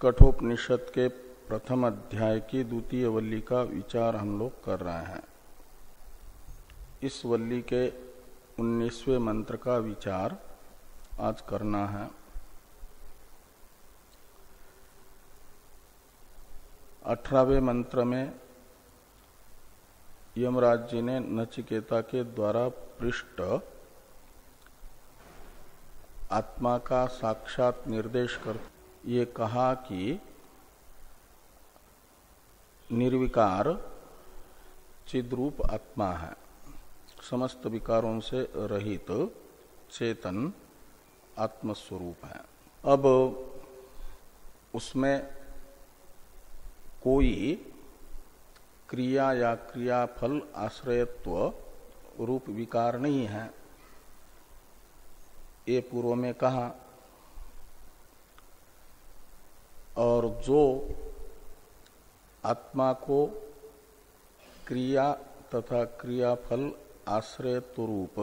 कठोपनिषद के प्रथम अध्याय की द्वितीय वल्ली का विचार हम लोग कर रहे हैं। इस वल्ली के 19वें मंत्र का विचार आज करना है। 18वें मंत्र में यमराज जी ने नचिकेता के द्वारा पृष्ठ आत्मा का साक्षात निर्देश कर ये कहा कि निर्विकार चिद्रूप आत्मा है, समस्त विकारों से रहित चेतन आत्मस्वरूप है। अब उसमें कोई क्रिया या क्रियाफल आश्रयत्व रूप विकार नहीं है, ये पूर्व में कहा। और जो आत्मा को क्रिया तथा क्रियाफल आश्रयत्व रूप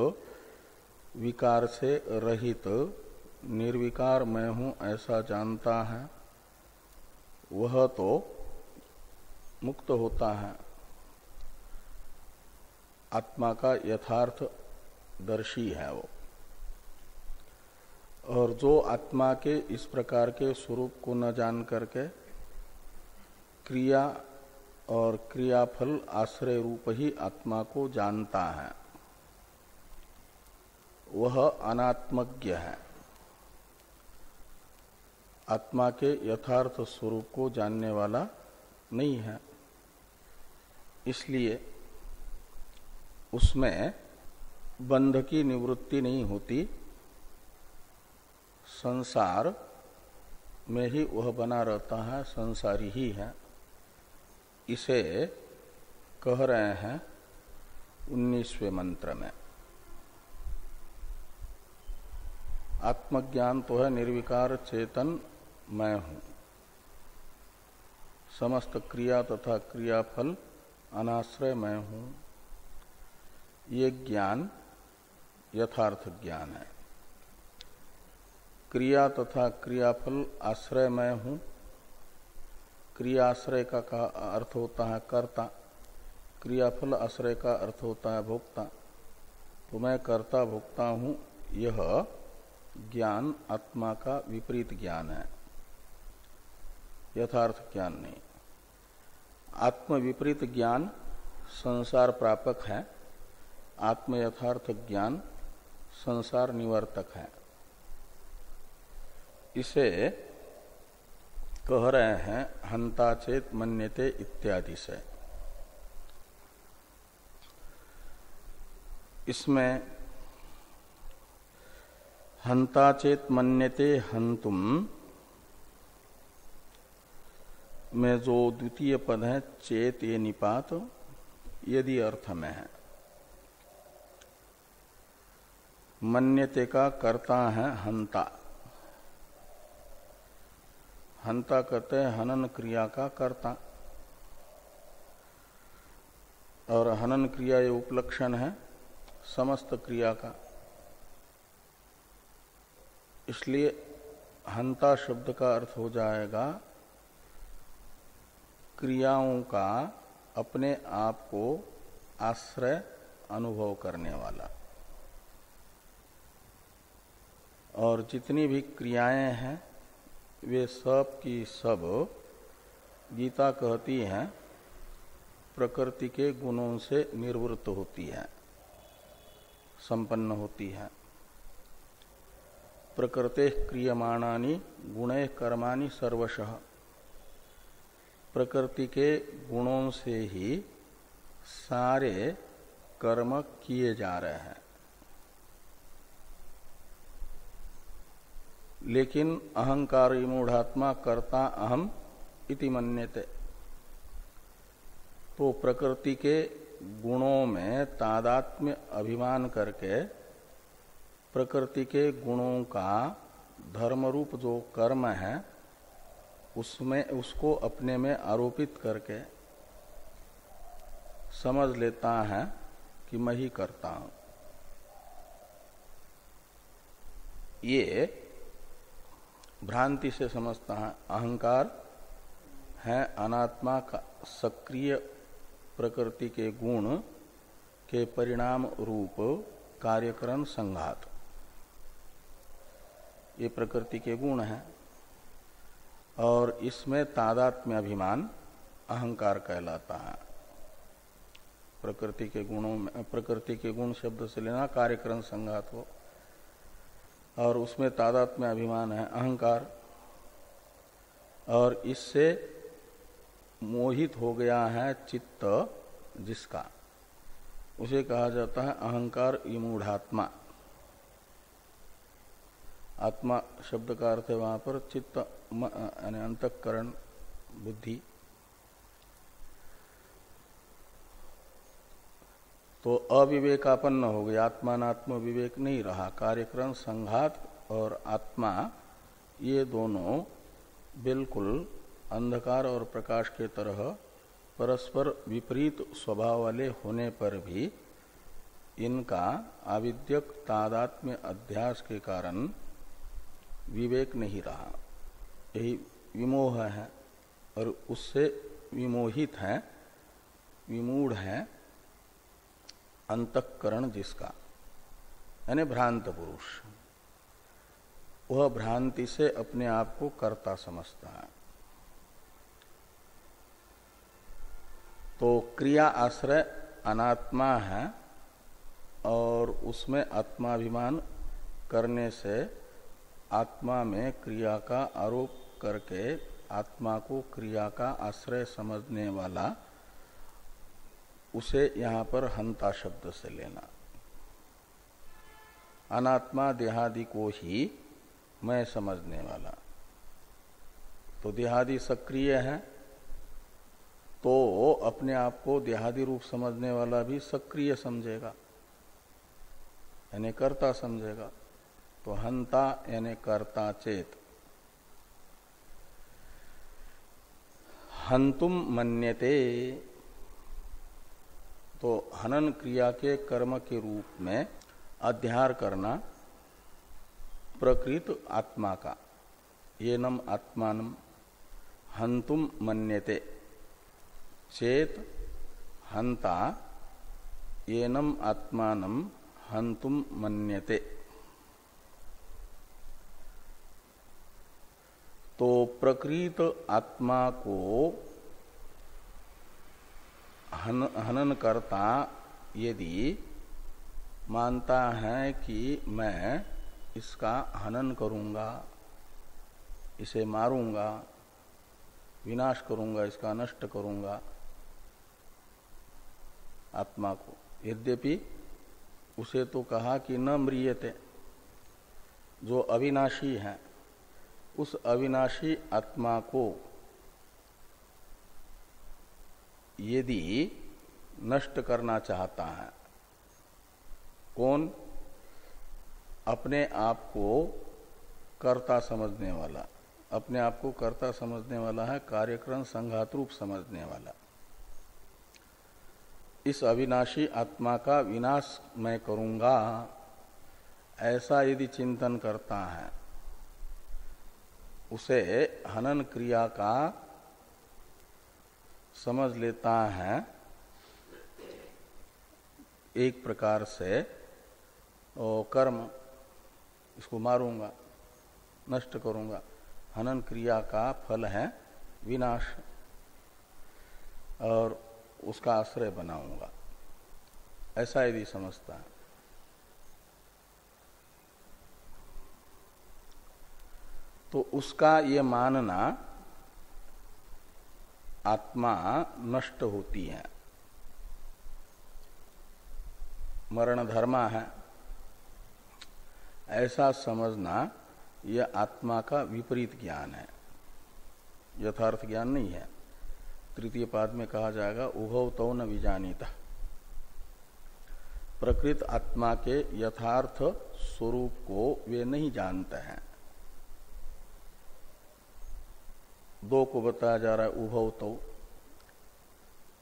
विकार से रहित निर्विकार मैं हूं ऐसा जानता है, वह तो मुक्त होता है, आत्मा का यथार्थ दर्शी है वो। और जो आत्मा के इस प्रकार के स्वरूप को न जान करके क्रिया और क्रियाफल आश्रय रूप ही आत्मा को जानता है, वह अनात्मज्ञ है, आत्मा के यथार्थ स्वरूप को जानने वाला नहीं है। इसलिए उसमें बंध की निवृत्ति नहीं होती, संसार में ही वह बना रहता है, संसारी ही है। इसे कह रहे हैं 19वें मंत्र में। आत्मज्ञान तो है निर्विकार चेतन मैं हूं, समस्त क्रिया तथा क्रियाफल अनाश्रय मैं हूं, ये ज्ञान यथार्थ ज्ञान है। क्रिया तथा क्रियाफल आश्रय मैं हूं, क्रियाश्रय का अर्थ होता है कर्ता, क्रियाफल आश्रय का अर्थ होता है भोक्ता। तो मैं कर्ता भोक्ता हूं, यह ज्ञान आत्मा का विपरीत ज्ञान है, यथार्थ ज्ञान नहीं। आत्म विपरीत ज्ञान संसार प्रापक है, आत्म यथार्थ ज्ञान संसार निवर्तक है। इसे कह रहे हैं हंता चेत मन्यते इत्यादि से। इसमें हंता चेत मन्यते हंतुम में जो द्वितीय पद है चेत ये निपात यदि अर्थ में है। मन्यते का कर्ता है हंता, हंता कहते हैं हनन क्रिया का कर्ता, और हनन क्रिया ये उपलक्षण है समस्त क्रिया का। इसलिए हंता शब्द का अर्थ हो जाएगा क्रियाओं का अपने आप को आश्रय अनुभव करने वाला। और जितनी भी क्रियाएं हैं वे सब की सब गीता कहती हैं प्रकृति के गुणों से निर्वृत्त होती है, संपन्न होती है। प्रकृते क्रियमाणानि गुणैः कर्माणि सर्वशः, प्रकृति के गुणों से ही सारे कर्म किए जा रहे हैं। लेकिन अहंकारी मूढ़ात्मा कर्ता अहम इति मन्यते, तो प्रकृति के गुणों में तादात्म्य अभिमान करके प्रकृति के गुणों का धर्मरूप जो कर्म है उसमें उसको अपने में आरोपित करके समझ लेता है कि मैं ही करता हूं। भ्रांति से समझता है। अहंकार है अनात्मा का सक्रिय प्रकृति के गुण के परिणाम रूप कार्यकरण संघात, ये प्रकृति के गुण हैं और इसमें तादात्म्य अभिमान अहंकार कहलाता है। प्रकृति के गुणों में, प्रकृति के गुण शब्द से लेना कार्यकरण संघात हो, और उसमें तादात्म्य अभिमान है अहंकार, और इससे मोहित हो गया है चित्त जिसका, उसे कहा जाता है अहंकार विमूढ़ात्मा। आत्मा शब्द का अर्थ है वहां पर चित्त यानी अंतःकरण बुद्धि। तो अविवेकापन्न हो गया, आत्मानात्म विवेक नहीं रहा। कार्यक्रम संघात और आत्मा ये दोनों बिल्कुल अंधकार और प्रकाश के तरह परस्पर विपरीत स्वभाव वाले होने पर भी इनका आविद्यक तादात्म्य अध्यास के कारण विवेक नहीं रहा। यही विमोह है, और उससे विमोहित है, विमूढ़ है अंतःकरण जिसका, यानी भ्रांत पुरुष। वह भ्रांति से अपने आप को कर्ता समझता है। तो क्रिया आश्रय अनात्मा है और उसमें आत्माभिमान करने से आत्मा में क्रिया का आरोप करके आत्मा को क्रिया का आश्रय समझने वाला, उसे यहां पर हंता शब्द से लेना। अनात्मा देहादि को ही मैं समझने वाला, तो देहादि सक्रिय है तो अपने आप को देहादि रूप समझने वाला भी सक्रिय समझेगा, यानी कर्ता समझेगा। तो हंता यानी कर्ता चेत। हंतुम मन्यते, तो हनन क्रिया के कर्म के रूप में अध्यार करना प्रकृत आत्मा का, येनम आत्मानम हंतुम मन्यते चेत हंता येनम आत्मानम हंतुम मन्यते। तो प्रकृत आत्मा को हनन करता यदि मानता है कि मैं इसका हनन करूंगा, इसे मारूंगा, विनाश करूंगा, इसका नष्ट करूंगा आत्मा को, यद्यपि उसे तो कहा कि न म्रियते, जो अविनाशी है उस अविनाशी आत्मा को यदि नष्ट करना चाहता है कौन? अपने आप को कर्ता समझने वाला। अपने आप को कर्ता समझने वाला है कार्यक्रम संघात रूप समझने वाला। इस अविनाशी आत्मा का विनाश मैं करूंगा, ऐसा यदि चिंतन करता है, उसे हनन क्रिया का समझ लेता है एक प्रकार से कर्म, इसको मारूंगा, नष्ट करूंगा। हनन क्रिया का फल है विनाश और उसका आश्रय बनाऊंगा, ऐसा यदि समझता है तो उसका ये मानना आत्मा नष्ट होती है, मरण धर्मा है, ऐसा समझना यह आत्मा का विपरीत ज्ञान है, यथार्थ ज्ञान नहीं है। तृतीय पाद में कहा जाएगा उभौ तौ न विजानीता। प्रकृत आत्मा के यथार्थ स्वरूप को वे नहीं जानते हैं। दो को बताया जा रहा है उभौ तौ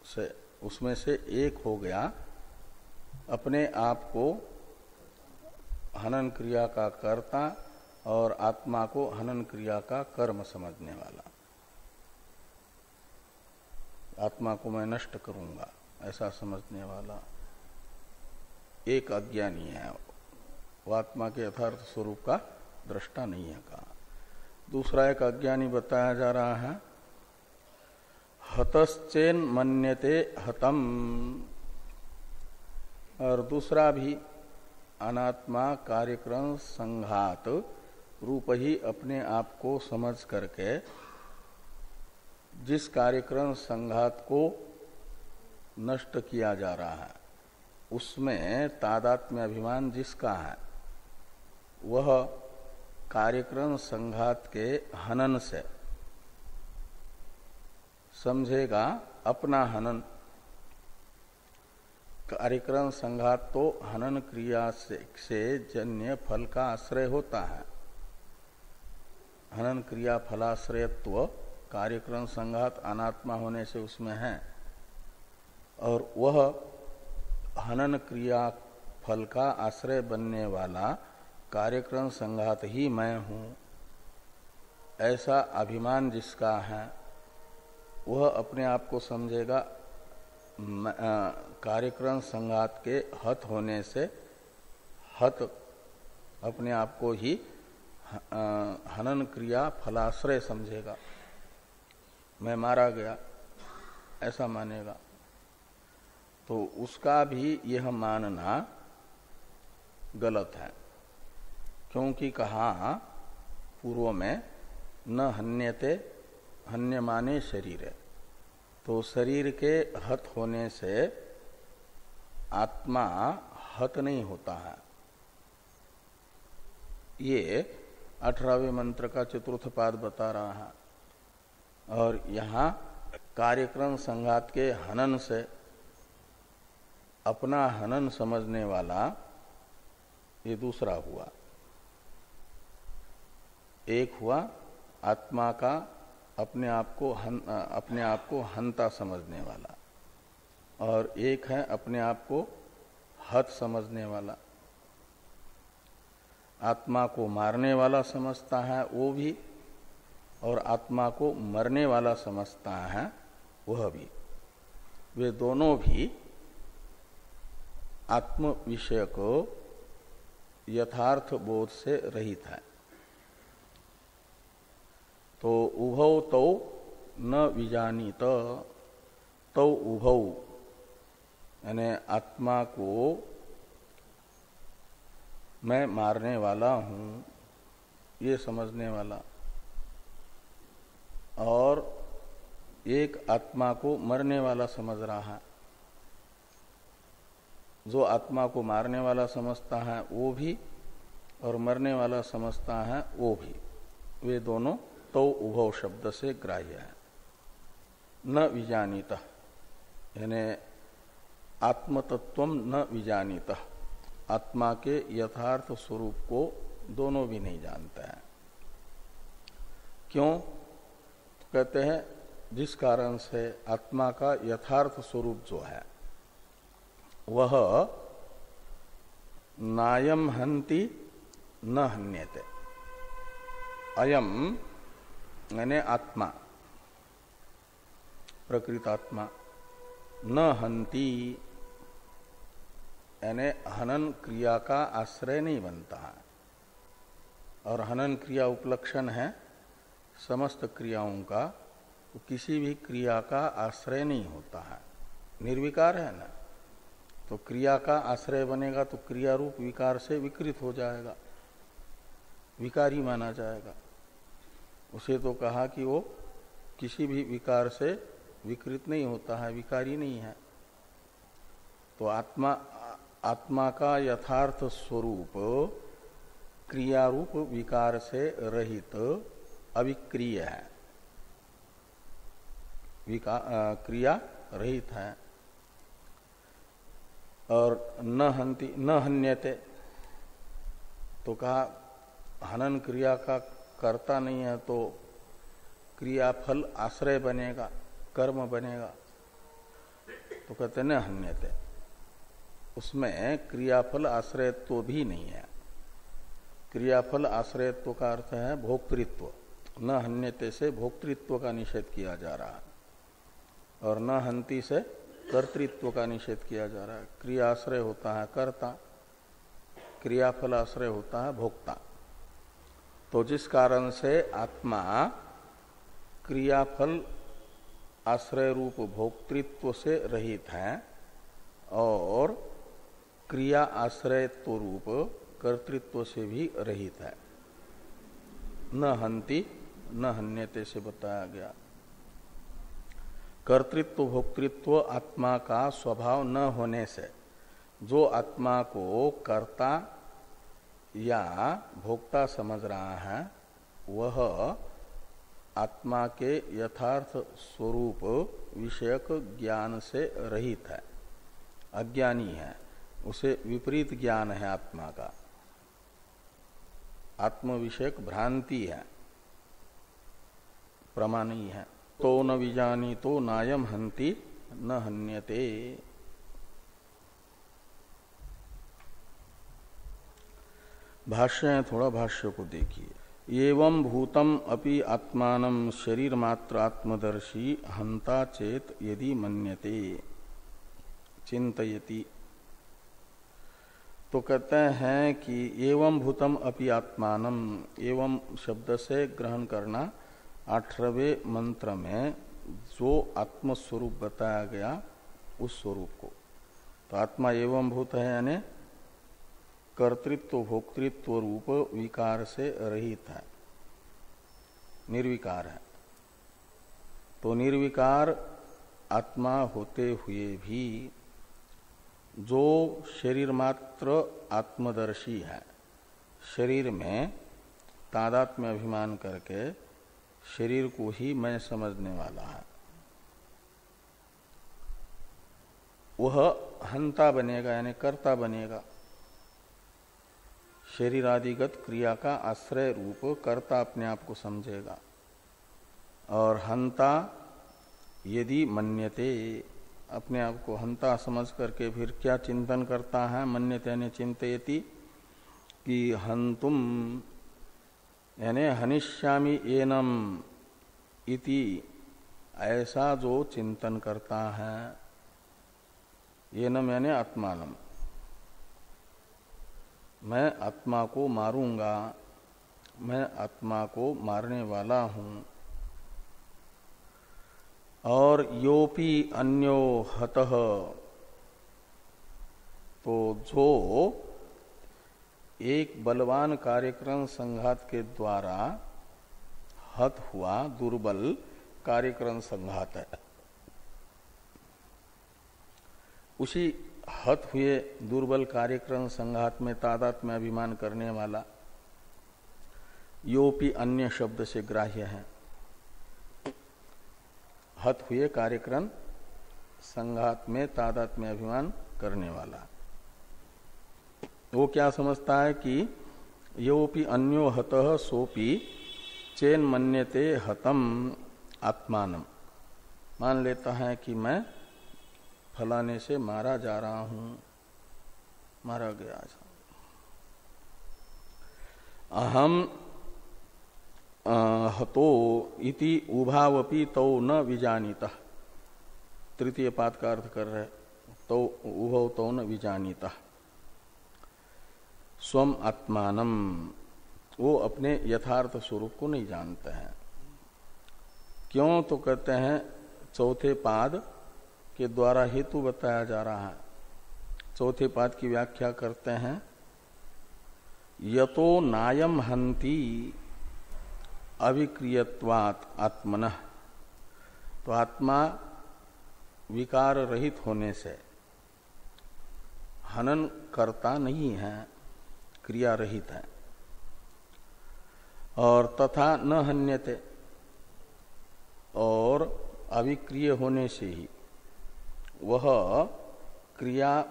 से, उसमें से एक हो गया अपने आप को हनन क्रिया का कर्ता और आत्मा को हनन क्रिया का कर्म समझने वाला। आत्मा को मैं नष्ट करूंगा ऐसा समझने वाला एक अज्ञानी है, वो आत्मा के यथार्थ स्वरूप का दृष्टा नहीं है कहा। दूसरा एक अज्ञानी बताया जा रहा है, हतश्चेन मन्यते हतम, और दूसरा भी अनात्मा कार्यक्रम संघात रूप ही अपने आप को समझ करके जिस कार्यक्रम संघात को नष्ट किया जा रहा है उसमें तादात्म्य अभिमान जिसका है वह कार्यक्रम संघात के हनन से समझेगा अपना हनन। कार्यक्रम संघात तो हनन क्रिया से जन्य फल का आश्रय होता है। हनन क्रिया फलाश्रयत्व कार्यक्रम संघात अनात्मा होने से उसमें है, और वह हनन क्रिया फल का आश्रय बनने वाला कार्यक्रम संघात ही मैं हूं, ऐसा अभिमान जिसका है वह अपने आप को समझेगा कार्यक्रम संघात के हत होने से हत अपने आप को ही हनन क्रिया फलाश्रय समझेगा, मैं मारा गया ऐसा मानेगा। तो उसका भी यह मानना गलत है, क्योंकि कहा पूर्व में न हन्यते हन्यमाने शरीर है, तो शरीर के हत होने से आत्मा हत नहीं होता है। ये 18वें मंत्र का चतुर्थ पाद बता रहा है, और यहाँ कार्यक्रम संघात के हनन से अपना हनन समझने वाला ये दूसरा हुआ। एक हुआ आत्मा का अपने आप को हंता समझने वाला, और एक है अपने आप को हत समझने वाला। आत्मा को मारने वाला समझता है वो भी, और आत्मा को मरने वाला समझता है वह भी। वे दोनों भी आत्म विषय को यथार्थ बोध से रहित है। तो उभौ तौ न विजानीत, तौ उभौ यानी आत्मा को मैं मारने वाला हूं ये समझने वाला, और एक आत्मा को मरने वाला समझ रहा है। जो आत्मा को मारने वाला समझता है वो भी, और मरने वाला समझता है वो भी, वे दोनों तो उभव शब्द से ग्राह्य है। न विजानीत यानी आत्मतत्वम न विजानीत, आत्मा के यथार्थ स्वरूप को दोनों भी नहीं जानते हैं। क्यों? तो कहते हैं जिस कारण से आत्मा का यथार्थ स्वरूप जो है वह नायम हंति न हन्यते। अयम यानी आत्मा, प्रकृत आत्मा, न हंति यानी हनन क्रिया का आश्रय नहीं बनता है, और हनन क्रिया उपलक्षण है समस्त क्रियाओं का, तो किसी भी क्रिया का आश्रय नहीं होता है, निर्विकार है ना। तो क्रिया का आश्रय बनेगा तो क्रिया रूप विकार से विकृत हो जाएगा, विकारी माना जाएगा। उसे तो कहा कि वो किसी भी विकार से विकृत नहीं होता है, विकारी नहीं है। तो आत्मा का यथार्थ स्वरूप क्रिया रूप विकार से रहित अविक्रिय है, क्रिया रहित है। और न हन्यते तो कहा हनन क्रिया का कर्ता नहीं है तो क्रियाफल आश्रय बनेगा, कर्म बनेगा। तो कहते न हन्यते, उसमें क्रियाफल आश्रय तो भी नहीं है। क्रियाफल आश्रयत्व का अर्थ है भोक्तृत्व। न हन्यते से भोक्तृत्व का निषेध किया जा रहा है और न हंति से कर्तृत्व का निषेध किया जा रहा है। क्रिया आश्रय होता है कर्ता, क्रियाफल आश्रय होता है भोक्ता। तो जिस कारण से आत्मा क्रियाफल आश्रय रूप भोक्तृत्व से रहित है और क्रिया आश्रयत्व रूप कर्तृत्व से भी रहित है। न हंति न हन्यते से बताया गया। कर्तृत्व भोक्तृत्व आत्मा का स्वभाव न होने से जो आत्मा को कर्ता या भोक्ता समझ रहा है वह आत्मा के यथार्थ स्वरूप विषयक ज्ञान से रहित है, अज्ञानी है, उसे विपरीत ज्ञान है आत्मा का, आत्म विषयक भ्रांति है, प्रमा नहीं है। तो न विजानी तो नायम हंति न हन्यते। भाष्य है, थोड़ा भाष्य को देखिए। एवं भूतम अपि आत्मानं शरीर मात्र आत्मदर्शी हंता चेत यदि मन्यते चिंतयति। तो कहते हैं कि एवं भूतम अपि आत्मानं, एवं शब्द से ग्रहण करना 18वें मंत्र में जो आत्मस्वरूप बताया गया उस स्वरूप को। तो आत्मा एवं भूत है यानी कर्तृत्व भोक्तृत्व रूप विकार से रहित है, निर्विकार है। तो निर्विकार आत्मा होते हुए भी जो शरीर मात्र आत्मदर्शी है, शरीर में तादात्म्य अभिमान करके शरीर को ही मैं समझने वाला है, वह हंता बनेगा यानी कर्ता बनेगा। शरीर आदिगत क्रिया का आश्रय रूप कर्ता अपने आप को समझेगा। और हंता यदि मन्यते, अपने आप को हंता समझ करके फिर क्या चिंतन करता है, मन्यते यानी चिंतयति, कि हंतुम यानी हनिष्यामि एनम इति, ऐसा जो चिंतन करता है, एनम यानी आत्मानम, मैं आत्मा को मारूंगा, मैं आत्मा को मारने वाला हूं। और योपि अन्यो हतः, तो जो एक बलवान कार्यक्रम संघात के द्वारा हत हुआ, दुर्बल कार्यक्रम संघात है, उसी हत हुए दुर्बल कार्यक्रम संघात में तादात में अभिमान करने वाला योपि अन्य शब्द से ग्राह्य है। हत हुए कार्यक्रम संघात में तादात में अभिमान करने वाला वो क्या समझता है कि योपि अन्यो हतः सोपि चेन मन्यते हतम आत्मानम, मान लेता है कि मैं फलाने से मारा जा रहा हूं, मारा गया। अहम हतो इति उभावपि तो न विजानीतः, तृतीय पाद का अर्थ कर रहे, तो उभव तो न विजानीतः, स्वम आत्मानम, वो अपने यथार्थ स्वरूप को नहीं जानते हैं। क्यों? तो कहते हैं चौथे पाद के द्वारा हेतु बताया जा रहा है। चौथे पाद की व्याख्या करते हैं, यतो नायम हंति अविक्रियत्वात् आत्मनः, तो आत्मा विकार रहित होने से हनन करता नहीं है, क्रिया रहित है। और तथा न हन्यते, और अविक्रिय होने से ही वह क्रिया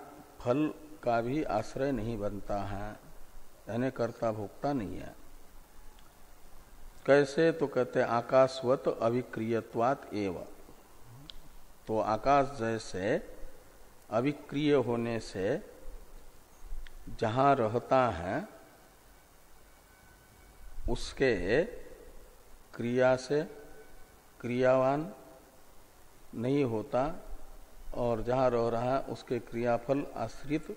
फल का भी आश्रय नहीं बनता है, यानी कर्ता भोक्ता नहीं है। कैसे? तो कहते आकाशवत अविक्रियत्वात् एव, तो आकाश जैसे अविक्रिय होने से जहाँ रहता है उसके क्रिया से क्रियावान नहीं होता और जहाँ रह रहा है उसके क्रियाफल आश्रित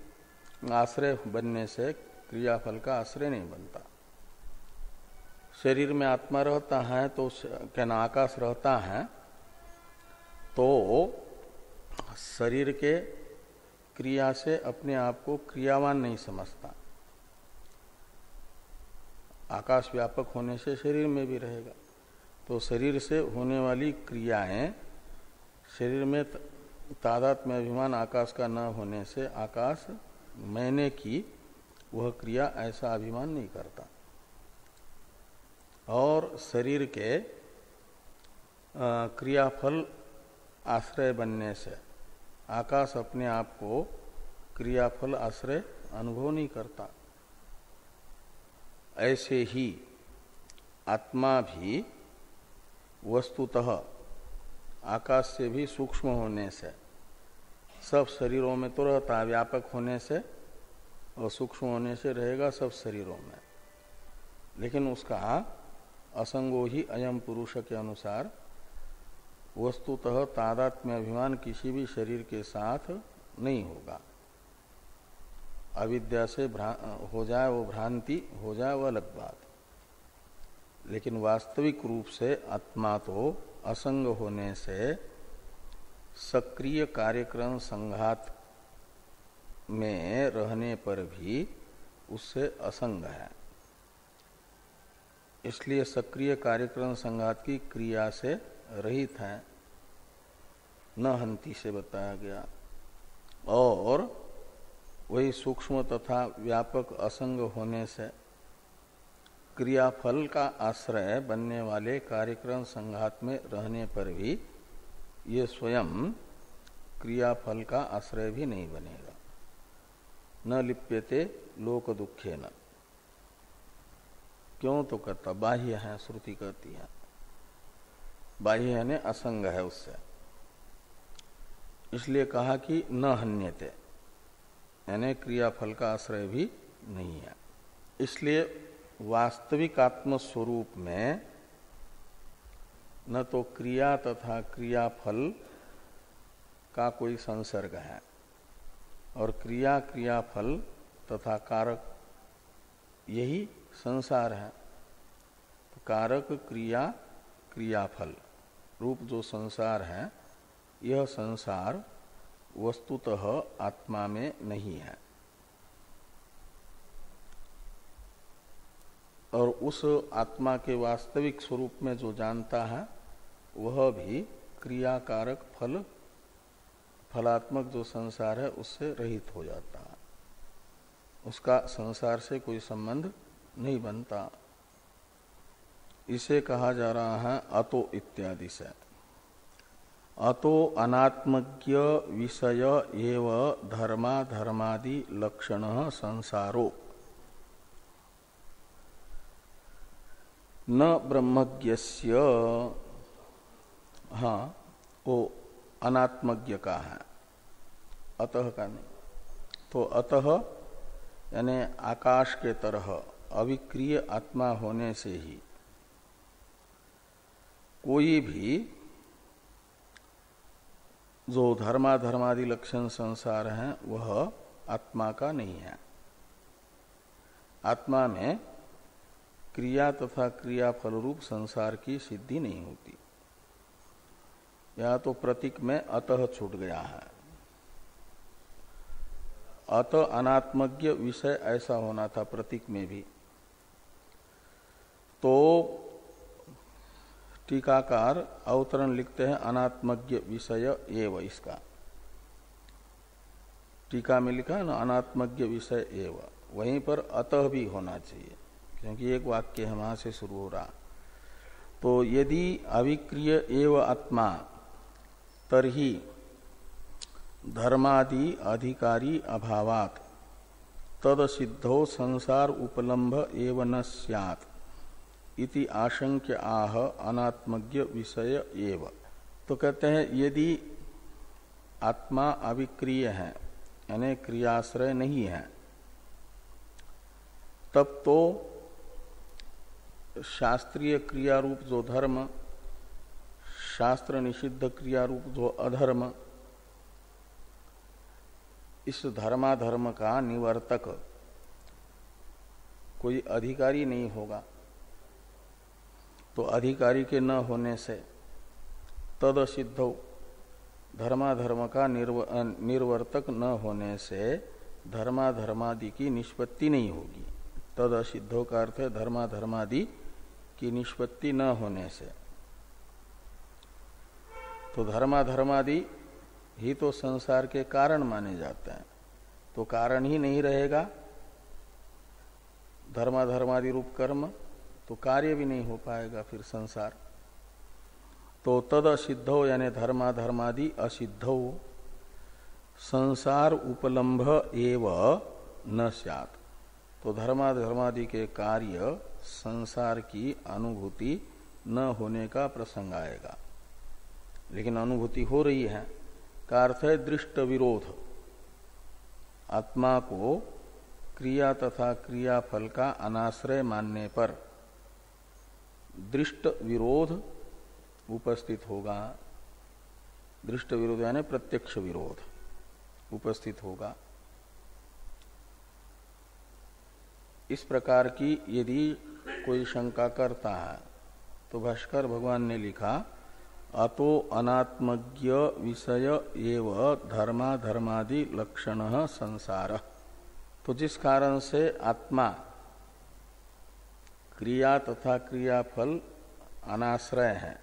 आश्रय बनने से क्रियाफल का आश्रय नहीं बनता। शरीर में आत्मा रहता है तो क्या ना आकाश रहता है तो शरीर के क्रिया से अपने आप को क्रियावान नहीं समझता। आकाश व्यापक होने से शरीर में भी रहेगा, तो शरीर से होने वाली क्रियाएं शरीर में तादात्म्य अभिमान आकाश का न होने से आकाश मैंने की वह क्रिया ऐसा अभिमान नहीं करता। और शरीर के क्रियाफल आश्रय बनने से आकाश अपने आप को क्रियाफल आश्रय अनुभव नहीं करता। ऐसे ही आत्मा भी वस्तुतः आकाश से भी सूक्ष्म होने से सब शरीरों में तो रहता है, व्यापक होने से और सूक्ष्म होने से रहेगा सब शरीरों में, लेकिन उसका असंगो ही अयम पुरुष के अनुसार वस्तुतः तादात्म्य अभिमान किसी भी शरीर के साथ नहीं होगा। अविद्या से हो जाए वो भ्रांति हो जाए वो अलग बात, लेकिन वास्तविक रूप से आत्मा तो असंग होने से सक्रिय कार्यक्रम संघात में रहने पर भी उससे असंग है। इसलिए सक्रिय कार्यक्रम संघात की क्रिया से रहित है, न हंति से बताया गया। और वही सूक्ष्म तथा व्यापक असंग होने से क्रियाफल का आश्रय बनने वाले कार्यक्रम संघात में रहने पर भी ये स्वयं क्रियाफल का आश्रय भी नहीं बनेगा। न लिप्यते लोक दुखे न, क्यों तो कहता बाह्य है, श्रुति कहती है बाह्य यानी असंग है उससे, इसलिए कहा कि न हन्यते यानी क्रियाफल का आश्रय भी नहीं है। इसलिए वास्तविक आत्म स्वरूप में न तो क्रिया तथा क्रियाफल का कोई संसर्ग है और क्रिया क्रियाफल तथा कारक यही संसार है। तो कारक क्रिया क्रियाफल रूप जो संसार है, यह संसार वस्तुतः आत्मा में नहीं है। और उस आत्मा के वास्तविक स्वरूप में जो जानता है वह भी क्रियाकारक फल फलात्मक जो संसार है उससे रहित हो जाता है, उसका संसार से कोई संबंध नहीं बनता। इसे कहा जा रहा है अतो इत्यादि से। अतो अनात्मज्ञ विषय एव धर्मा धर्मादि लक्षण संसारो न ब्रह्मज्ञस्य। हाँ, वो अनात्मज्ञ का है, अतः का नहीं। तो अतः यानी आकाश के तरह अविक्रिय आत्मा होने से ही कोई भी जो धर्माधर्मादि लक्षण संसार है वह आत्मा का नहीं है। आत्मा में क्रिया तथा क्रिया फल रूप संसार की सिद्धि नहीं होती। यह तो प्रतीक में अतः छूट गया है। अतः अनात्मज्ञ विषय ऐसा होना था प्रतीक में भी। तो टीकाकार अवतरण लिखते हैं अनात्मज्ञ विषय एव, इसका टीका में लिखा है ना अनात्मज्ञ विषय एव, वहीं पर अतः भी होना चाहिए क्योंकि एक वाक्य है वहां से शुरू हो रहा। तो यदि अविक्रिय एव आत्मा तरही धर्मादि अधिकारी अभावात तद सिद्धो संसार उपलम्भ एव न स्यात् इति आशंक्य आह अनात्मज्ञ विषय एव। तो कहते हैं यदि आत्मा अविक्रिय है यानी क्रियाश्रय नहीं है, तब तो शास्त्रीय क्रिया रूप जो धर्म, शास्त्र निषिद्ध क्रिया रूप जो अधर्म, इस धर्माधर्म का निवर्तक कोई अधिकारी नहीं होगा, तो अधिकारी के न होने से तद सिद्धौ, धर्माधर्म का निर्वर्तक न होने से धर्माधर्मादि की निष्पत्ति नहीं होगी। तद सिद्धौ का अर्थ है धर्माधर्मादि की निष्पत्ति न होने से। तो धर्माधर्मादि ही तो संसार के कारण माने जाते हैं, तो कारण ही नहीं रहेगा धर्माधर्मादि रूप कर्म, तो कार्य भी नहीं हो पाएगा फिर संसार। तो तद असिद्धौ यानी धर्माधर्मादि असिद्धौ संसार उपलम्भ एव न स्यात्, तो धर्माधर्मादि के कार्य संसार की अनुभूति न होने का प्रसंग आएगा। लेकिन अनुभूति हो रही है का अर्थ है दृष्ट विरोध। आत्मा को क्रिया तथा क्रियाफल का अनाश्रय मानने पर दृष्ट विरोध उपस्थित होगा। दृष्ट विरोध यानी प्रत्यक्ष विरोध उपस्थित होगा। इस प्रकार की यदि कोई शंका करता है तो भाष्कर भगवान ने लिखा अतो अनात्मज्ञ विषय एव धर्माधर्मादि लक्षण संसार। तो जिस कारण से आत्मा क्रिया तथा क्रियाफल अनाश्रय है,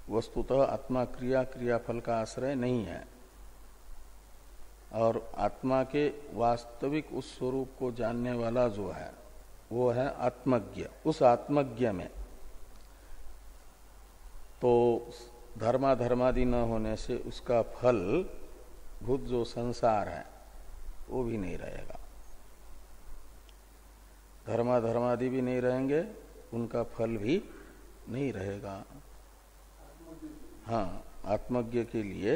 वस्तुतः आत्मा क्रिया क्रियाफल का आश्रय नहीं है, और आत्मा के वास्तविक उस स्वरूप को जानने वाला जो है वो है आत्मज्ञ। उस आत्मज्ञ में तो धर्माधर्मादि न होने से उसका फल भूत जो संसार है वो भी नहीं रहेगा। धर्माधर्मादि भी नहीं रहेंगे, उनका फल भी नहीं रहेगा। हाँ, आत्मज्ञ के लिए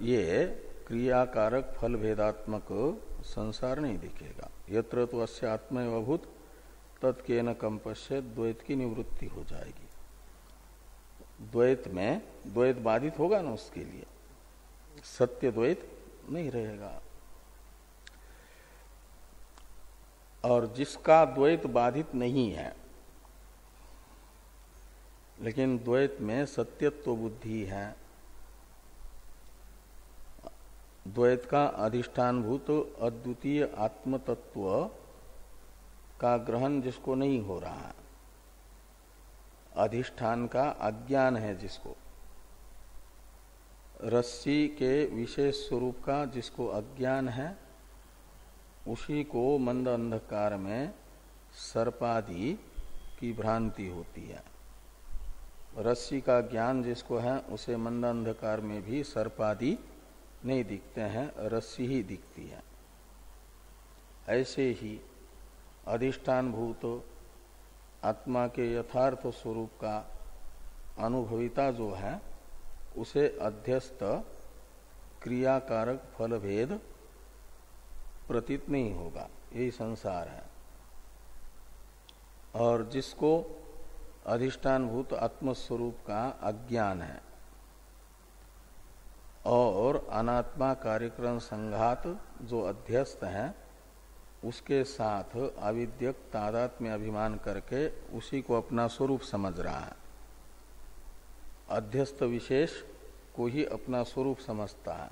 ये क्रियाकारक फल भेदात्मक संसार नहीं दिखेगा। यत्र तो अस्य आत्मैव भूत तत्केन कंपश्य द्वैत की निवृत्ति हो जाएगी। द्वैत में द्वैत बाधित होगा ना, उसके लिए सत्य द्वैत नहीं रहेगा। और जिसका द्वैत बाधित नहीं है लेकिन द्वैत में सत्यत्व बुद्धि है, द्वैत का अधिष्ठानभूत अद्वितीय आत्मतत्व का ग्रहण जिसको नहीं हो रहा है, अधिष्ठान का अज्ञान है जिसको, रस्सी के विशेष स्वरूप का जिसको अज्ञान है, उसी को मंद अंधकार में सर्पादि की भ्रांति होती है। रस्सी का ज्ञान जिसको है उसे मंद अंधकार में भी सर्पादि नहीं दिखते हैं, रस्सी ही दिखती है। ऐसे ही अधिष्ठान भूत आत्मा के यथार्थ स्वरूप का अनुभविता जो है उसे अध्यस्त क्रियाकारक फल भेद प्रतीत नहीं होगा। यही संसार है। और जिसको अधिष्ठानभूत आत्मस्वरूप का अज्ञान है और अनात्मा कार्यक्रम संघात जो अध्यस्त है, उसके साथ अविद्यक तादात्म्य अभिमान करके उसी को अपना स्वरूप समझ रहा है। अध्यस्त विशेष को ही अपना स्वरूप समझता है,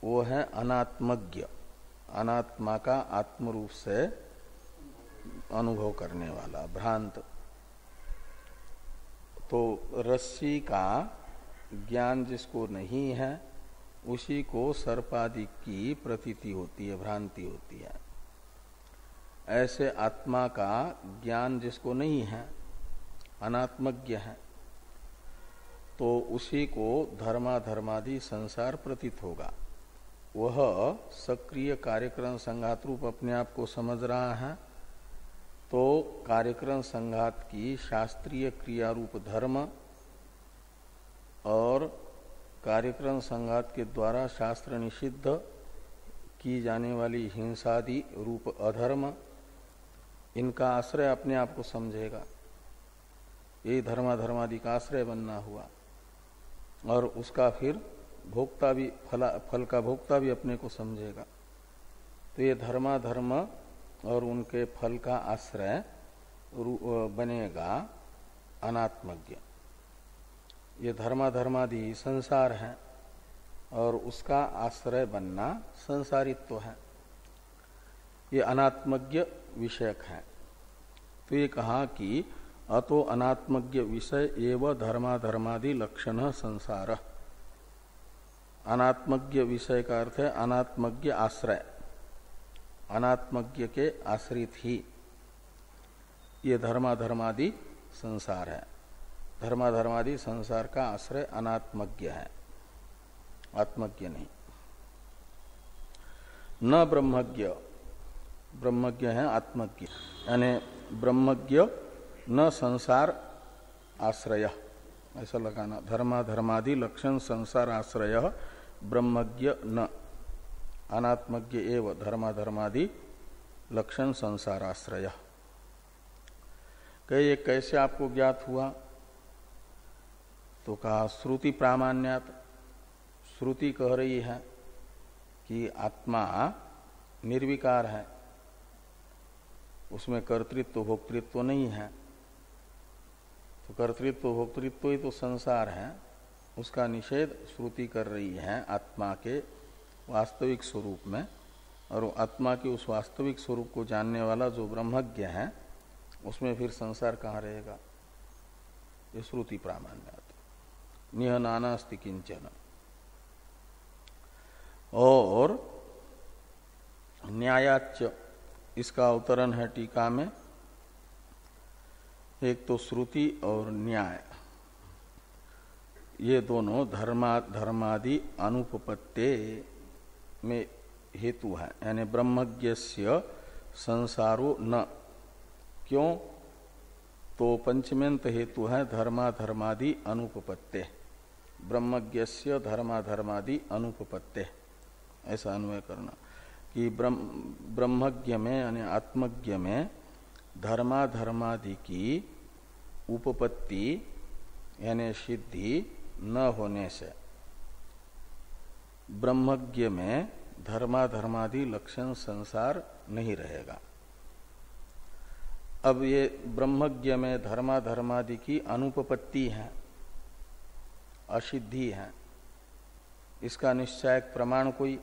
वो है अनात्मज्ञ, अनात्मा का आत्मरूप से अनुभव करने वाला भ्रांत। तो रस्सी का ज्ञान जिसको नहीं है उसी को सर्पादि की प्रतीति होती है, भ्रांति होती है। ऐसे आत्मा का ज्ञान जिसको नहीं है, अनात्मज्ञ है, तो उसी को धर्माधर्मादि संसार प्रतीत होगा। वह सक्रिय कार्यक्रम संघात रूप अपने आप को समझ रहा है, तो कार्यक्रम संघात की शास्त्रीय क्रिया रूप धर्म और कार्यक्रम संघात के द्वारा शास्त्र निषिद्ध की जाने वाली हिंसादि रूप अधर्म इनका आश्रय अपने आप को समझेगा। यही धर्माधर्मादि का आश्रय बनना हुआ। और उसका फिर भोक्ता भी फल का भोक्ता भी अपने को समझेगा। तो ये धर्माधर्म और उनके फल का आश्रय बनेगा अनात्मज्ञ। ये धर्माधर्मादि संसार है और उसका आश्रय बनना संसारित्व है। ये अनात्मज्ञ विषयक है। तो ये कहा कि अतो अनात्मज्ञ विषय एव धर्माधर्मादि लक्षण संसार। अनात्मज्ञ विषय का अर्थ है अनात्मज्ञ आश्रय। अनात्मज्ञ के आश्रित ही ये धर्माधर्मादि संसार है। धर्माधर्मादि संसार का आश्रय अनात्मज्ञ है, आत्मज्ञ नहीं। न ब्रह्मज्ञ, ब्रह्मज्ञ है आत्मज्ञ, यानी ब्रह्मज्ञ न संसार आश्रय, ऐसा लगाना। धर्माधर्मादि लक्षण संसार आश्रय ब्रह्मज्ञ न, अनात्मज्ञ एव धर्माधर्मादि लक्षण संसार आश्रय। ये कैसे आपको ज्ञात हुआ? तो कहा श्रुति प्रामाण्यात। श्रुति कह रही है कि आत्मा निर्विकार है, उसमें कर्तृत्व भोक्तृत्व नहीं है। तो कर्तृत्व भोक्तृत्व ही तो संसार है, उसका निषेध श्रुति कर रही है आत्मा के वास्तविक स्वरूप में। और आत्मा के उस वास्तविक स्वरूप को जानने वाला जो ब्रह्मज्ञ है, उसमें फिर संसार कहाँ रहेगा? ये श्रुति प्रामाण्यात। निह नानास्ति किंचन। और न्यायाच्च, इसका अवतरण है टीका में। एक तो श्रुति और न्याय, ये दोनों धर्मादि अनुपपत्ते में हेतु है। यानी ब्रह्मज्ञस्य संसारो न, क्यों? तो पंचमेंत हेतु है धर्माधर्मादि अनुपपत्ते। ब्रह्मज्ञस्य धर्माधर्मादि अनुपपत्ते, ऐसा अन्वय करना कि ब्रह्मज्ञ में यानी आत्मज्ञ में धर्माधर्मादि की उपपत्ति यानी सिद्धि न होने से ब्रह्मज्ञ में धर्माधर्मादि लक्षण संसार नहीं रहेगा। अब ये ब्रह्मज्ञ में धर्माधर्मादि की अनुपपत्ति है, असिद्धि है। इसका निश्चायक प्रमाण कोई?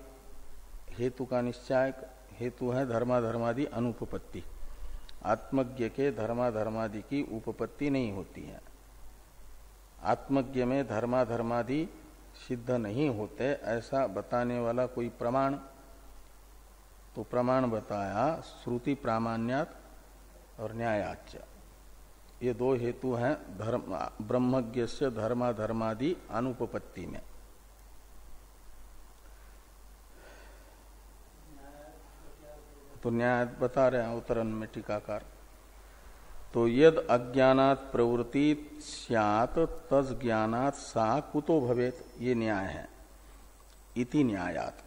हेतु का निश्चायक हेतु है धर्माधर्मादि अनुपपत्ति। आत्मज्ञ के धर्माधर्मादि की उपपत्ति नहीं होती है। आत्मज्ञ में धर्माधर्मादि सिद्ध नहीं होते, ऐसा बताने वाला कोई प्रमाण? तो प्रमाण बताया श्रुति प्रामाण्यात और न्यायाच्च। ये दो हेतु हैं ब्रह्मज्ञ से धर्माधर्मादि अनुपपत्ति में। तो न्याय बता रहे हैं अवतरण में टीकाकार। तो यद अज्ञानात् प्रवृत्ति स्यात् तज ज्ञानात् सा कुतो भवेत, ये न्याय है। इति न्यायात्,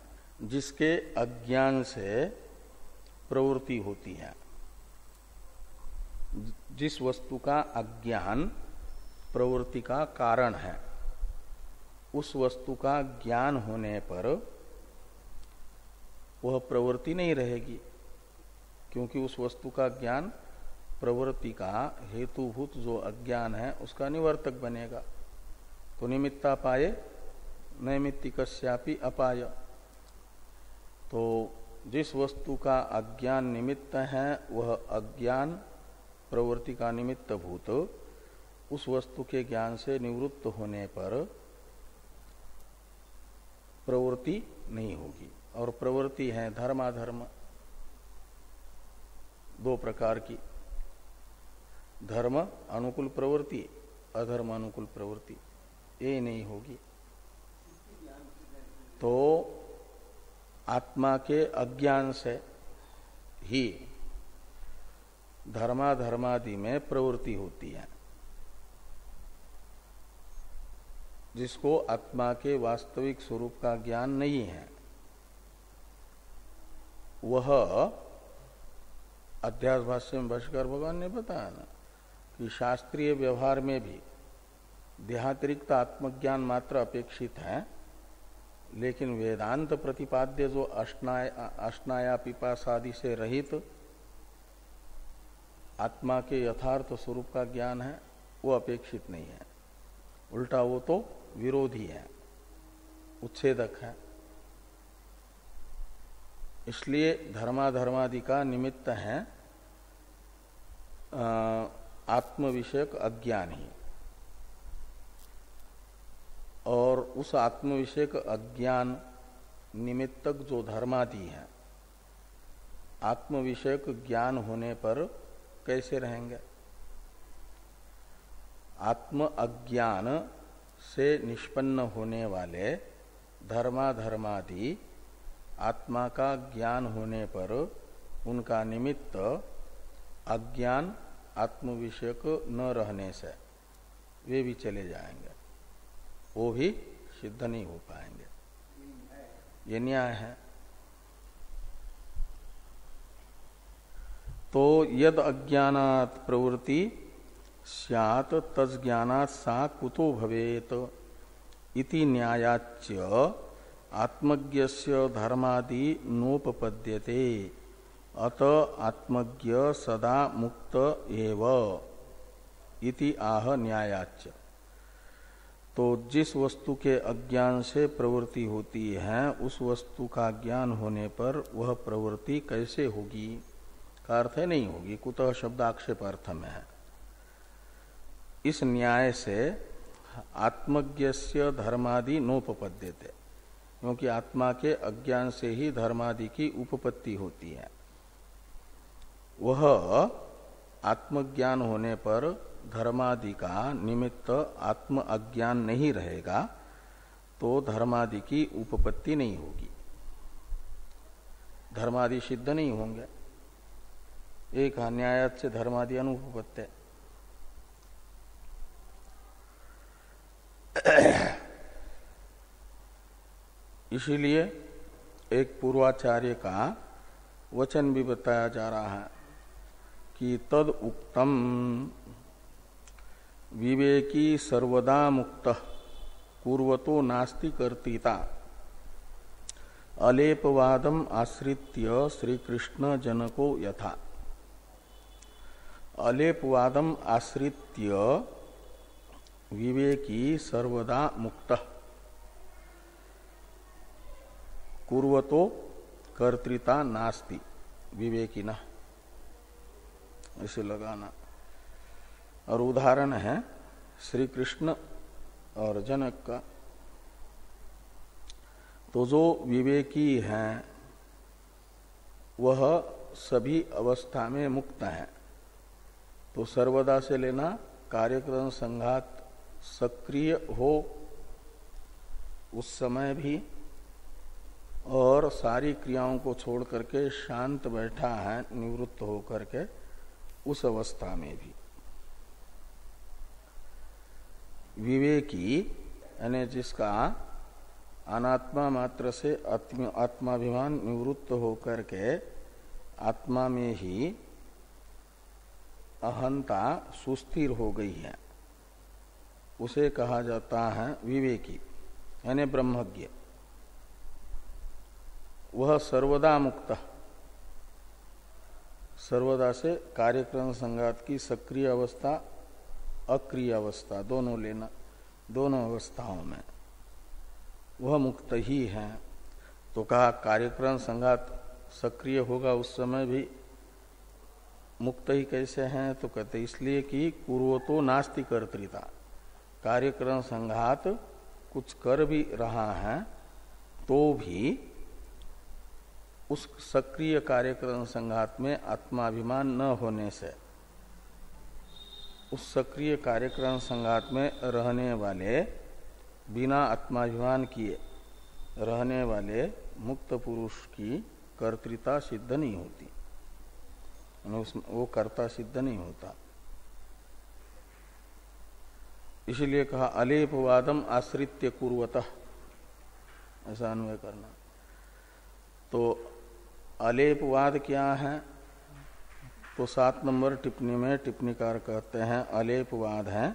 जिसके अज्ञान से प्रवृत्ति होती है, जिस वस्तु का अज्ञान प्रवृत्ति का कारण है, उस वस्तु का ज्ञान होने पर वह प्रवृत्ति नहीं रहेगी, क्योंकि उस वस्तु का ज्ञान प्रवृत्ति का हेतुभूत जो अज्ञान है उसका निवर्तक बनेगा। तो निमित्तापाये नैमित्तिकस्यापि अपाय। तो जिस वस्तु का अज्ञान निमित्त है वह अज्ञान प्रवृत्ति का निमित्त भूत उस वस्तु के ज्ञान से निवृत्त होने पर प्रवृत्ति नहीं होगी। और प्रवृत्ति है धर्माधर्म, दो प्रकार की, धर्म अनुकूल प्रवृत्ति, अधर्म अनुकूल प्रवृत्ति, ये नहीं होगी। तो आत्मा के अज्ञान से ही धर्माधर्मादि में प्रवृत्ति होती है। जिसको आत्मा के वास्तविक स्वरूप का ज्ञान नहीं है, वह अध्यास भाष्य में भाष्यकार भगवान ने बताया ना कि शास्त्रीय व्यवहार में भी देहातिरिक्त आत्मज्ञान मात्र अपेक्षित है, लेकिन वेदांत प्रतिपाद्य जो अष्टाया पिपासादि से रहित आत्मा के यथार्थ स्वरूप का ज्ञान है वो अपेक्षित नहीं है। उल्टा वो तो विरोधी है, उच्छेदक है। इसलिए धर्माधर्मादि का निमित्त है आत्म विषयक अज्ञान ही, और उस आत्म विषयक अज्ञान निमित्तक जो धर्मादि है आत्म विषयक ज्ञान होने पर कैसे रहेंगे? आत्म अज्ञान से निष्पन्न होने वाले धर्माधर्मादि आत्मा का ज्ञान होने पर उनका निमित्त अज्ञान आत्म विषयक न रहने से वे भी चले जाएंगे, वो भी सिद्ध नहीं हो पाएंगे। ये न्याय है। तो यद अज्ञानात् प्रवृत्ति स्यात् तज्ज्ञानात् सा कुतो भवेत इति न्यायाच्य आत्मज्ञस्य धर्मादि नोपपद्यते अत आत्मज्ञ सदा मुक्त एव इति आह न्यायाच्य। तो जिस वस्तु के अज्ञान से प्रवृत्ति होती है उस वस्तु का ज्ञान होने पर वह प्रवृत्ति कैसे होगी का अर्थ है नहीं होगी, कुतः शब्द आक्षेप अर्थ में है। इस न्याय से आत्मज्ञस्य धर्मादि नोपपद्यते, क्योंकि आत्मा के अज्ञान से ही धर्मादि की उपपत्ति होती है। वह आत्मज्ञान होने पर धर्मादि का निमित्त आत्म अज्ञान नहीं रहेगा तो धर्मादि की उपपत्ति नहीं होगी, धर्मादि सिद्ध नहीं होंगे। एक न्यायात से धर्मादि अनुपपत्ति। इसीलिए एक पूर्वाचार्य का वचन भी बताया जा रहा है कि तद उक्तम विवेकी सर्वदा मुक्त पूर्वतो नास्ति कर्तिता अलेपवादम आश्रित्य श्रीकृष्ण जनको यथा। अलेपवादम आश्रित्य विवेकी सर्वदा मुक्त पूर्वतो कर्तृता नास्ति विवेकिना, इसे लगाना। और उदाहरण है श्री कृष्ण और जनक का। तो जो विवेकी हैं वह सभी अवस्था में मुक्त है। तो सर्वदा से लेना कार्यक्रम संघात सक्रिय हो उस समय भी, और सारी क्रियाओं को छोड़ करके शांत बैठा है निवृत्त हो करके उस अवस्था में भी। विवेकी यानी जिसका अनात्मा मात्र से आत्माभिमान निवृत्त होकर के आत्मा में ही अहंता सुस्थिर हो गई है, उसे कहा जाता है विवेकी यानी ब्रह्मज्ञ। वह सर्वदा मुक्त, सर्वदा से कार्यक्रम संघात की सक्रिय अवस्था अक्रिय अवस्था दोनों लेना, दोनों अवस्थाओं में वह मुक्त ही है। तो कहा कार्यक्रम संघात सक्रिय होगा उस समय भी मुक्त ही कैसे हैं? तो कहते इसलिए कि पूर्वतो नास्ति कर्तृता, कार्यक्रम संघात कुछ कर भी रहा है तो भी उस सक्रिय कार्यक्रम संघात में आत्माभिमान न होने से उस सक्रिय कार्यक्रम संघात में रहने वाले बिना आत्माभिमान किए रहने वाले मुक्त पुरुष की कर्तृता सिद्ध नहीं होती, वो कर्ता सिद्ध नहीं होता। इसीलिए कहा अलेपवादम आश्रित्य कुर्वतः, ऐसा अन्वय करना। तो अलेपवाद क्या है? तो 7 नंबर टिप्पणी में टिप्पणीकार कहते हैं अलेपवाद है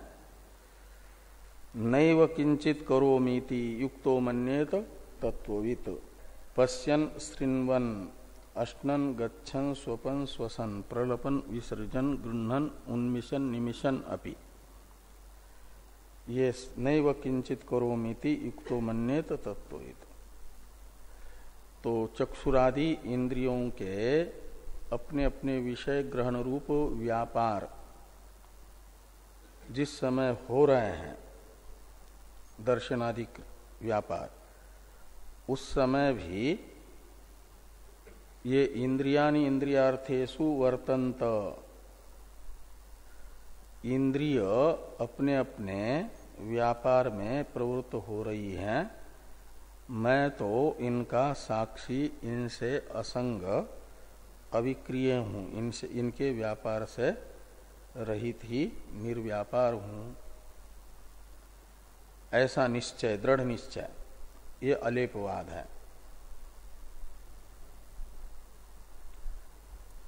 नैव किंचित करोमीति युक्तो मन्येत तत्ववित् पश्यन् शृण्वन् अश्नन् गच्छन् स्वपन् श्वसन् प्रलपन् विसर्जन् गृह्णन् उन्मिषन् निमिषन् अपि ये नैव किंचित करोमीति युक्तो मन्येत तत्ववित्। तो चक्षुरादि इंद्रियों के अपने अपने विषय ग्रहण रूप व्यापार जिस समय हो रहे हैं दर्शनादि व्यापार, उस समय भी ये इंद्रियानि इंद्रियार्थेषु वर्तन्त, इंद्रिय अपने अपने व्यापार में प्रवृत्त हो रही हैं। मैं तो इनका साक्षी, इनसे असंग अविक्रिय हूँ, इनसे इनके व्यापार से रहित ही निर्व्यापार हूँ, ऐसा निश्चय, दृढ़ निश्चय, ये अलेपवाद है।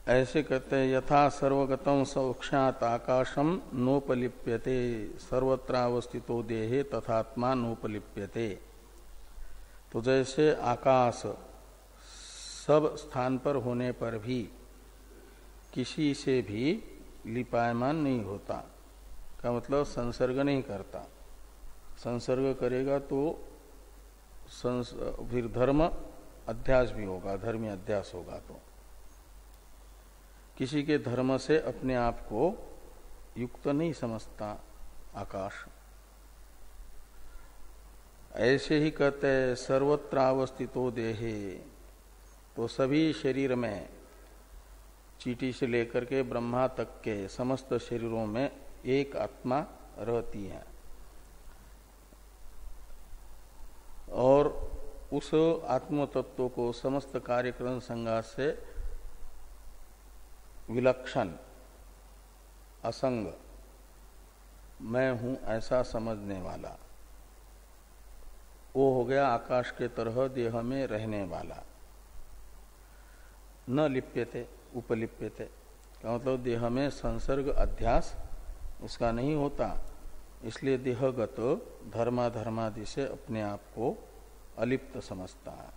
ऐसे कहते हैं यथा सर्वगतं सौक्षात आकाशम नोपलिप्यते सर्वत्रावस्थितो देहे तथात्मा नोपलिप्यते। तो जैसे आकाश सब स्थान पर होने पर भी किसी से भी लिपायमान नहीं होता, का मतलब संसर्ग नहीं करता। संसर्ग करेगा तो फिर धर्म अध्यास भी होगा, धर्मी अध्यास होगा। तो किसी के धर्म से अपने आप को युक्त नहीं समझता आकाश। ऐसे ही कहते सर्वत्रावस्थितो देहे, तो सभी शरीर में, चींटी से लेकर के ब्रह्मा तक के समस्त शरीरों में एक आत्मा रहती है और उस आत्म तत्व को समस्त कार्यक्रम संघात से विलक्षण असंग मैं हूं ऐसा समझने वाला, वो हो गया आकाश के तरह देह में रहने वाला। न लिप्यते उपलिप्यते, का मतलब देह में संसर्ग अध्यास उसका नहीं होता, इसलिए देहगत धर्माधर्मादि से अपने आप को अलिप्त समझता है।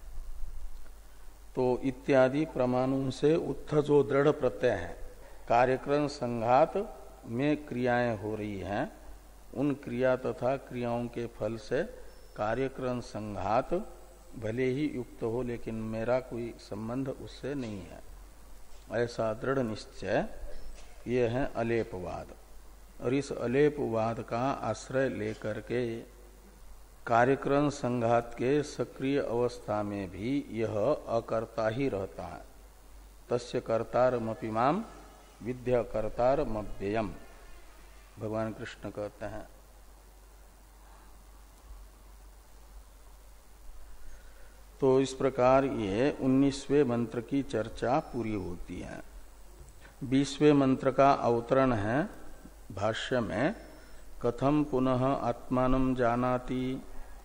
तो इत्यादि प्रमाणों से उत्थ जो दृढ़ प्रत्यय है, कार्यक्रम संघात में क्रियाएं हो रही हैं, उन क्रिया तथा क्रियाओं के फल से कार्यक्रम संघात भले ही युक्त हो लेकिन मेरा कोई संबंध उससे नहीं है, ऐसा दृढ़ निश्चय ये है अलेपवाद। और इस अलेपवाद का आश्रय लेकर के कार्यक्रम संघात के सक्रिय अवस्था में भी यह अकर्ता ही रहता है। तस्य कर्तारमपि माम विद्य कर्तारमव्ययम्, भगवान कृष्ण कहते हैं। तो इस प्रकार ये 19वें मंत्र की चर्चा पूरी होती है। 20वें मंत्र का अवतरण है भाष्य में कथम पुनः आत्मानं जानाति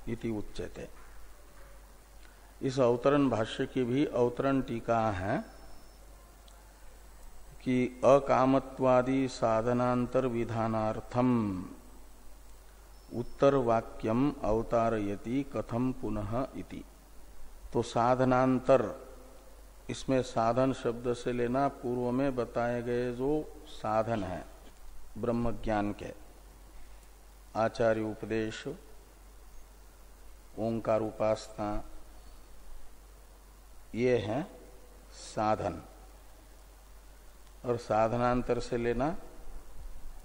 इति उच्यते। इस अवतरण भाष्य की भी अवतरण टीका है कि अकामत्वादि साधनांतर विधानार्थम उत्तर वाक्यम अवतारयति कथम पुनः इति। तो साधनांतर, इसमें साधन शब्द से लेना पूर्व में बताए गए जो साधन है ब्रह्म ज्ञान के, आचार्य उपदेश, ओंकार उपासना, ये है साधन। और साधनांतर से लेना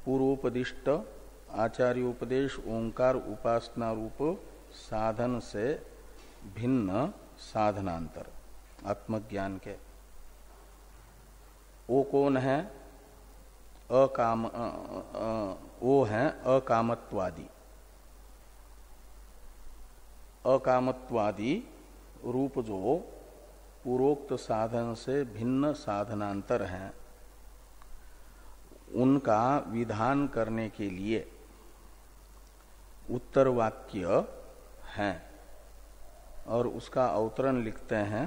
पूर्वोपदिष्ट आचार्य उपदेश ओंकार उपासना रूप साधन से भिन्न साधनांतर आत्मज्ञान के। वो कौन है? वो है अकामत्वादि। अकामत्वादि रूप जो पूर्वोक्त साधन से भिन्न साधनांतर हैं, उनका विधान करने के लिए उत्तर वाक्य है और उसका अवतरण लिखते हैं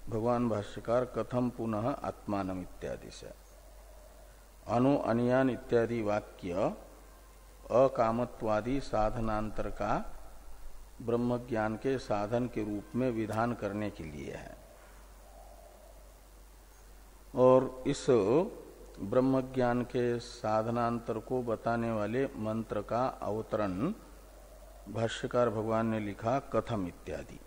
भगवान भाष्यकार कथम पुनः आत्मानम इत्यादि से। अनु अनियान इत्यादि वाक्य अकामत्वादि साधनांतर का ब्रह्म ज्ञान के साधन के रूप में विधान करने के लिए है। और इस ब्रह्म ज्ञान के साधनांतर को बताने वाले मंत्र का अवतरण भाष्यकार भगवान ने लिखा कथम इत्यादि।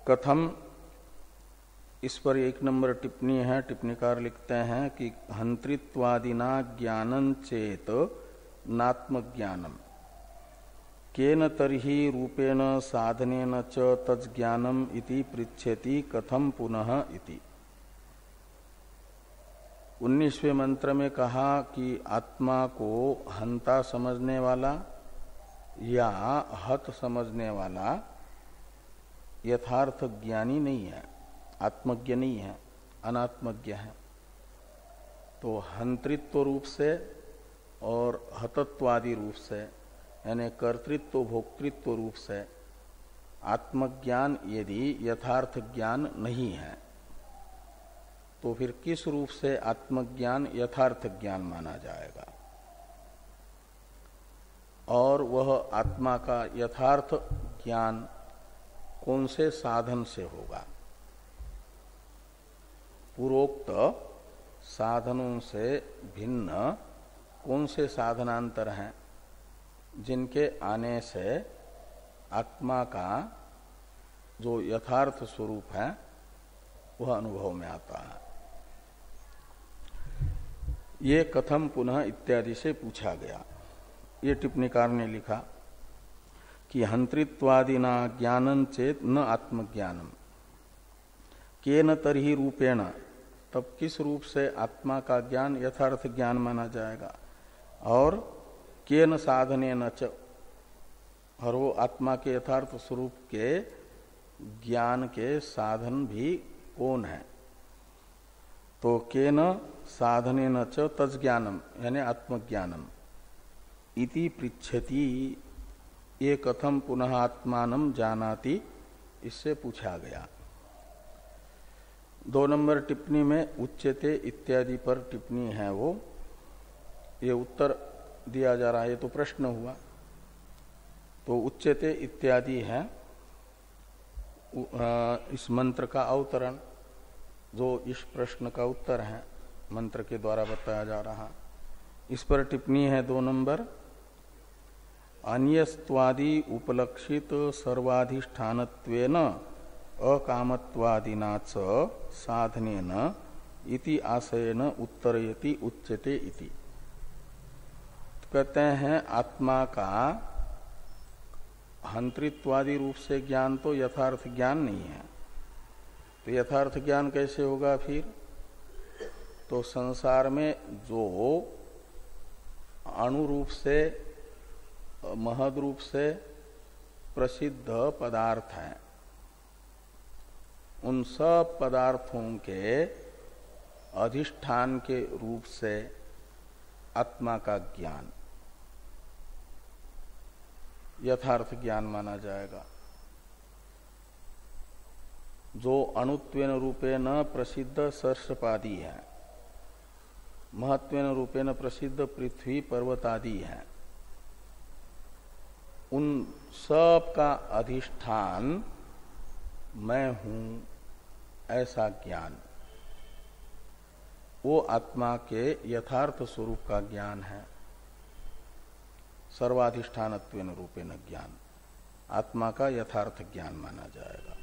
कथम इस पर 1 नंबर टिप्पणी है। टिप्पणीकार लिखते हैं कि हंत्रित्वादिना ज्ञानं चेत नात्म ज्ञानम केन तर्हि रूपेण साधनेन च तज्ज्ञानम इति पृच्छति कथम पुनः इति। 19वें मंत्र में कहा कि आत्मा को हंता समझने वाला या हत समझने वाला यथार्थ ज्ञानी नहीं है, आत्मज्ञ नहीं है, अनात्मज्ञ है। तो हंत्रित्व रूप से और हतत्वादि रूप से यानी कर्तृत्व भोक्तृत्व रूप से आत्मज्ञान यदि यथार्थ ज्ञान नहीं है तो फिर किस रूप से आत्मज्ञान यथार्थ ज्ञान माना जाएगा? और वह आत्मा का यथार्थ ज्ञान कौन से साधन से होगा? पूर्वोक्त साधनों से भिन्न कौन से साधनांतर हैं जिनके आने से आत्मा का जो यथार्थ स्वरूप है वह अनुभव में आता है? ये कथम पुनः इत्यादि से पूछा गया। ये टिप्पणीकार ने लिखा कि हंत्रित्वादिना ज्ञानं चेत न आत्मज्ञानम केन तर्हि रूपेण, तब किस रूप से आत्मा का ज्ञान यथार्थ ज्ञान माना जाएगा? और केन साधनेन च, और वो आत्मा के यथार्थ स्वरूप के ज्ञान के साधन भी कौन है? तो केन साधनेन च तज्ज्ञानम यानी आत्मज्ञानम इति पृच्छति, ये कथम पुनः आत्मानं जानाति, इससे पूछा गया। 2 नंबर टिप्पणी में उच्यते इत्यादि पर टिप्पणी है, वो ये उत्तर दिया जा रहा है। ये तो प्रश्न हुआ, तो उच्यते इत्यादि है इस मंत्र का अवतरण, जो इस प्रश्न का उत्तर है, मंत्र के द्वारा बताया जा रहा। इस पर टिप्पणी है 2 नंबर, अन्यस्त्वादि उपलक्षित सर्वाधिष्ठानत्वेन अकामत्वादिना च साधनेन इति आशयन उत्तरयति उच्यते इति। तो कहते हैं आत्मा का हंत्रित्वादि रूप से ज्ञान तो यथार्थ ज्ञान नहीं है, तो यथार्थ ज्ञान कैसे होगा फिर? तो संसार में जो अणु रूप से महद रूप से प्रसिद्ध पदार्थ हैं, उन सब पदार्थों के अधिष्ठान के रूप से आत्मा का ज्ञान यथार्थ ज्ञान माना जाएगा। जो अणुत्वेन रूपेण प्रसिद्ध सर्षपादी है, महत्वेन रूपेण प्रसिद्ध पृथ्वी पर्वतादि है, उन सब का अधिष्ठान मैं हूं ऐसा ज्ञान, वो आत्मा के यथार्थ स्वरूप का ज्ञान है। सर्वाधिष्ठानत्वेन रूपेण ज्ञान आत्मा का यथार्थ ज्ञान माना जाएगा।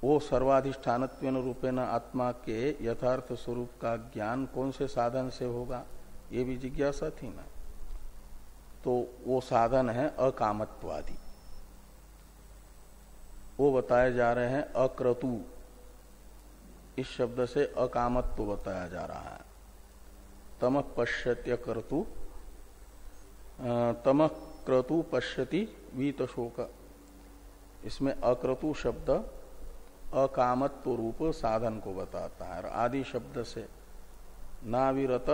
वो सर्वाधिष्ठानत्वेन रूपेण आत्मा के यथार्थ स्वरूप का ज्ञान कौन से साधन से होगा, ये भी जिज्ञासा थी ना। तो वो साधन है अकामत्वादि, वो बताए जा रहे हैं अक्रतु, इस शब्द से अकामत्व बताया जा रहा है। तमः पश्यत्य कर्तु, तमः क्रतु पश्यति वीत शोक, इसमें अक्रतु शब्द अकामत्व रूप साधन को बताता है। और आदि शब्द से नाविरत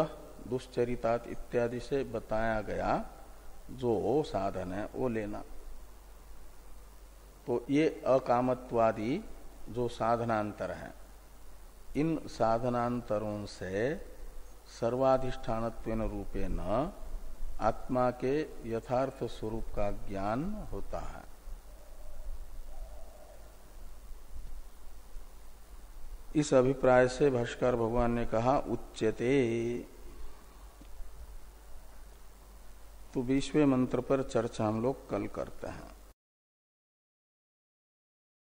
दुश्चरितात इत्यादि से बताया गया जो साधन है वो लेना। तो ये अकामत्वादि जो साधनांतर है इन साधनांतरों से सर्वाधिष्ठानत्वेन रूपेण आत्मा के यथार्थ स्वरूप का ज्ञान होता है। इस अभिप्राय से भाष्कर भगवान ने कहा उच्यते। तो 20वें मंत्र पर चर्चा हम लोग कल करते हैं।